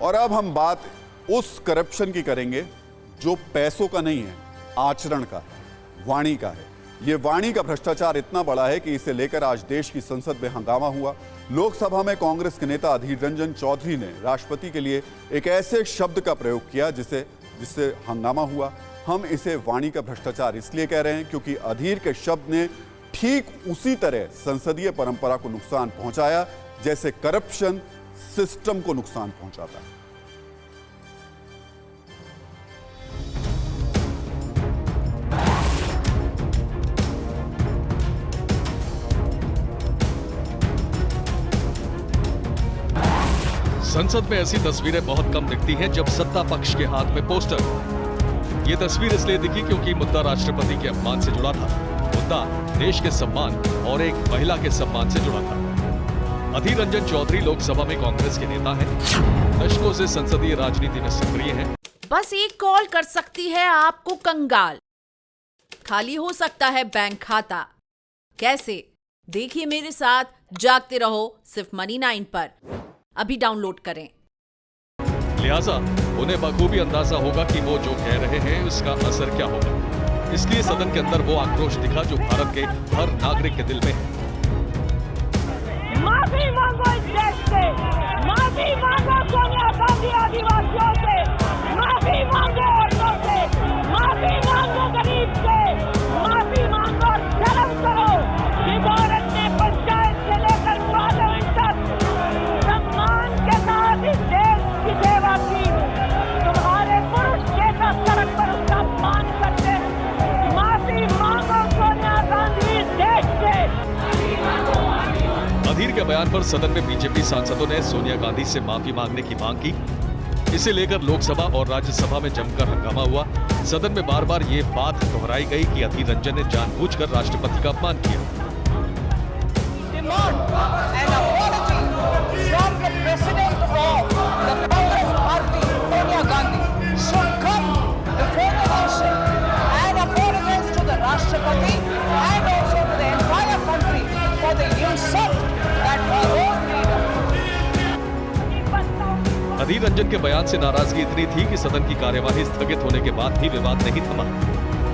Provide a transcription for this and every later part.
और अब हम बात उस करप्शन की करेंगे जो पैसों का नहीं है, आचरण का है, वाणी का है। ये वाणी का भ्रष्टाचार इतना बड़ा है कि इसे लेकर आज देश की संसद में हंगामा हुआ। लोकसभा में कांग्रेस के नेता अधीर रंजन चौधरी ने राष्ट्रपति के लिए एक ऐसे शब्द का प्रयोग किया जिससे हंगामा हुआ। हम इसे वाणी का भ्रष्टाचार इसलिए कह रहे हैं क्योंकि अधीर के शब्द ने ठीक उसी तरह संसदीय परंपरा को नुकसान पहुंचाया जैसे करप्शन सिस्टम को नुकसान पहुंचाता है। संसद में ऐसी तस्वीरें बहुत कम दिखती हैं जब सत्ता पक्ष के हाथ में पोस्टर हो। ये तस्वीर इसलिए दिखी क्योंकि मुद्दा राष्ट्रपति के अपमान से जुड़ा था। मुद्दा देश के सम्मान और एक महिला के सम्मान से जुड़ा था। अधीर रंजन चौधरी लोकसभा में कांग्रेस के नेता हैं। दशकों से संसदीय राजनीति में सक्रिय हैं। बस एक कॉल कर सकती है आपको कंगाल। खाली हो सकता है बैंक खाता। कैसे? देखिए मेरे साथ जागते रहो सिर्फ मनी 9 पर। अभी डाउनलोड करें। लिहाजा उन्हें बखूबी अंदाजा होगा कि वो जो कह रहे हैं उसका असर क्या होगा। इसलिए सदन के अंदर वो आक्रोश दिखा जो भारत के हर नागरिक के दिल में है। माफी मांगो इस देश से, माफी मांगो सोनिया गांधी आदिवासियों से, माफी मांगो औरतों से, माफी मांगो गरीब से, माफी मांगो और शर्म करो कि भारत ने पंचायत से लेकर पार्लियामेंट तक सम्मान के साथ इस देश की सेवा की। तुम्हारे पुरुष नेता सड़क पर उसका अपमान करते हैं। माफी मांगो सोनिया गांधी इस देश से। अधीर के बयान पर सदन में बीजेपी सांसदों ने सोनिया गांधी से माफी मांगने की मांग की। इसे लेकर लोकसभा और राज्यसभा में जमकर हंगामा हुआ। सदन में बार बार ये बात दोहराई गई कि अधीर रंजन ने जानबूझकर राष्ट्रपति का अपमान किया। अधीर रंजन के बयान से नाराजगी इतनी थी कि सदन की कार्यवाही स्थगित होने के बाद भी विवाद नहीं थमा।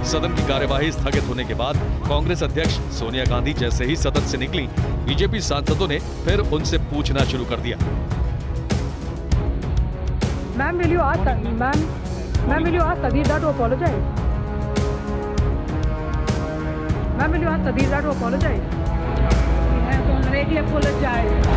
सदन की कार्यवाही स्थगित होने के बाद कांग्रेस अध्यक्ष सोनिया गांधी जैसे ही सदन से निकली, बीजेपी सांसदों ने फिर उनसे पूछना शुरू कर दिया। Ma'am will you ask Adir to apologize? Ma'am, will you ask Adir to apologize? He has already apologized.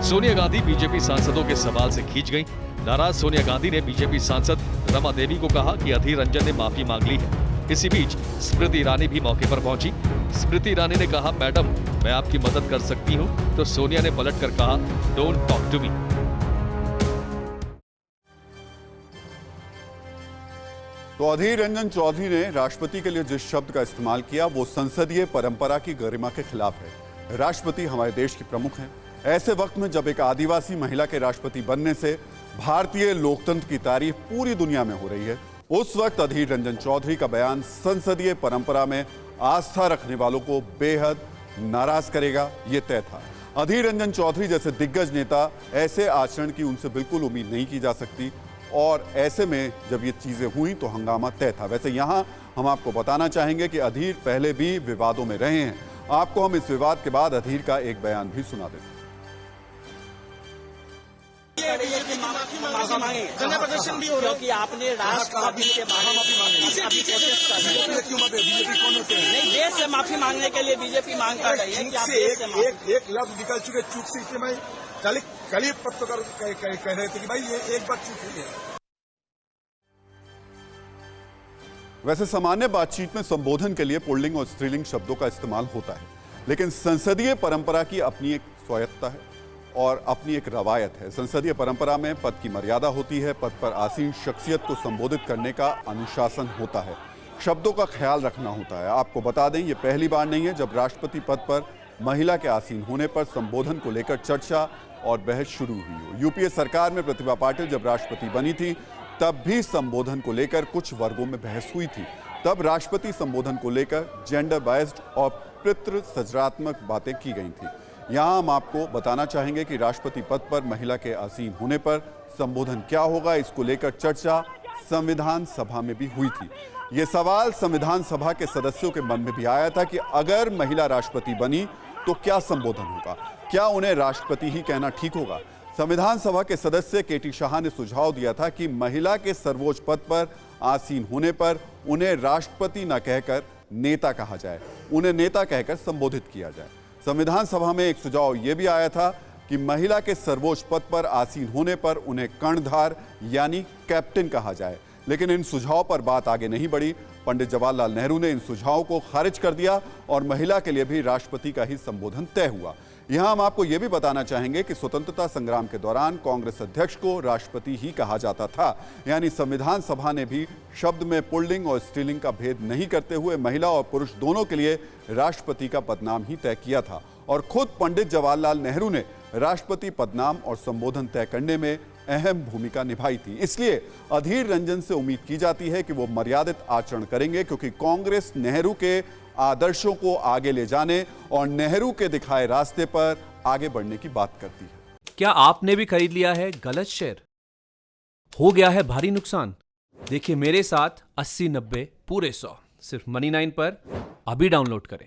Sonia Gandhi BJP सांसदों के सवाल से खींच गईं। नाराज सोनिया गांधी ने बीजेपी सांसद रमा देवी को कहा कि अधीर रंजन ने माफी मांग ली है। इसी बीच स्मृति ईरानी भी मौके पर पहुंची। स्मृति ईरानी ने कहा, मैडम मैं आपकी मदद कर सकती हूं, तो सोनिया ने पलटकर कहा, डोंट टॉक टू मी। तो अधीर रंजन चौधरी ने राष्ट्रपति के लिए जिस शब्द का इस्तेमाल किया वो संसदीय परंपरा की गरिमा के खिलाफ है। राष्ट्रपति हमारे देश के प्रमुख हैं। ऐसे वक्त में जब एक आदिवासी महिला के राष्ट्रपति बनने से भारतीय लोकतंत्र की तारीफ पूरी दुनिया में हो रही है, उस वक्त अधीर रंजन चौधरी का बयान संसदीय परंपरा में आस्था रखने वालों को बेहद नाराज करेगा, ये तय था। अधीर रंजन चौधरी जैसे दिग्गज नेता ऐसे आचरण की उनसे बिल्कुल उम्मीद नहीं की जा सकती और ऐसे में जब ये चीजें हुई तो हंगामा तय था। वैसे यहां हम आपको बताना चाहेंगे कि अधीर पहले भी विवादों में रहे हैं। आपको हम इस विवाद के बाद अधीर का एक बयान भी सुना देते हैं। प्रदर्शन भी हो रहा है कि आपने राष्ट्रपति के नहीं देश से माफी मांगने के लिए बीजेपी मांग कर रही है कि आप एक लफ्ज निकल चुके चूक से मैं कल पत्रकार कह रहे थे कि भाई ये एक बार चूक हुई है। वैसे सामान्य बातचीत में संबोधन के लिए पुल्लिंग और स्त्रीलिंग शब्दों का इस्तेमाल होता है, लेकिन संसदीय परंपरा की अपनी एक स्वायत्तता है और अपनी एक रवायत है। संसदीय परंपरा में पद की मर्यादा होती है। पद पर आसीन शख्सियत को संबोधित करने का अनुशासन होता है, शब्दों का ख्याल रखना होता है। आपको बता दें, ये पहली बार नहीं है जब राष्ट्रपति पद पर महिला के आसीन होने पर संबोधन को लेकर चर्चा और बहस शुरू हुई हो। यूपीए सरकार में प्रतिभा पाटिल जब राष्ट्रपति बनी थी तब भी संबोधन को लेकर कुछ वर्गों में बहस हुई थी। तब राष्ट्रपति संबोधन को लेकर जेंडर बायस्ड और पितृ सजरात्मक बातें की गई थी। यहाँ हम आपको बताना चाहेंगे कि राष्ट्रपति पद पर महिला के आसीन होने पर संबोधन क्या होगा, इसको लेकर चर्चा संविधान सभा में भी हुई थी। ये सवाल संविधान सभा के सदस्यों के मन में भी आया था कि अगर महिला राष्ट्रपति बनी तो क्या संबोधन होगा, क्या उन्हें राष्ट्रपति ही कहना ठीक होगा। संविधान सभा के सदस्य केटी शाह ने सुझाव दिया था कि महिला के सर्वोच्च पद पर आसीन होने पर उन्हें राष्ट्रपति न कहकर नेता कहा जाए, उन्हें नेता कहकर संबोधित किया जाए। संविधान सभा में एक सुझाव यह भी आया था कि महिला के सर्वोच्च पद पर आसीन होने पर उन्हें कर्णधार यानी कैप्टन कहा जाए, लेकिन इन सुझाव पर बात आगे नहीं बढ़ी। पंडित जवाहरलाल नेहरू ने इन सुझावों को खारिज कर दिया और महिला के लिए भी राष्ट्रपति का ही संबोधन तय हुआ। यहां हम आपको यह भी बताना चाहेंगे कि स्वतंत्रता संग्राम के दौरान कांग्रेस अध्यक्ष को राष्ट्रपति ही कहा जाता था, यानी संविधान सभा ने भी शब्द में पुल्लिंग और स्त्रीलिंग का भेद नहीं करते हुए महिला और पुरुष दोनों के लिए राष्ट्रपति का पदनाम ही तय किया था। और खुद पंडित जवाहरलाल नेहरू ने राष्ट्रपति पदनाम और संबोधन तय करने में अहम भूमिका निभाई थी। इसलिए अधीर रंजन से उम्मीद की जाती है कि वो मर्यादित आचरण करेंगे, क्योंकि कांग्रेस नेहरू के आदर्शों को आगे ले जाने और नेहरू के दिखाए रास्ते पर आगे बढ़ने की बात करती है। क्या आपने भी खरीद लिया है गलत शेयर? हो गया है भारी नुकसान? देखिए मेरे साथ 80-90 पूरे 100 सिर्फ Money9 पर अभी डाउनलोड करें।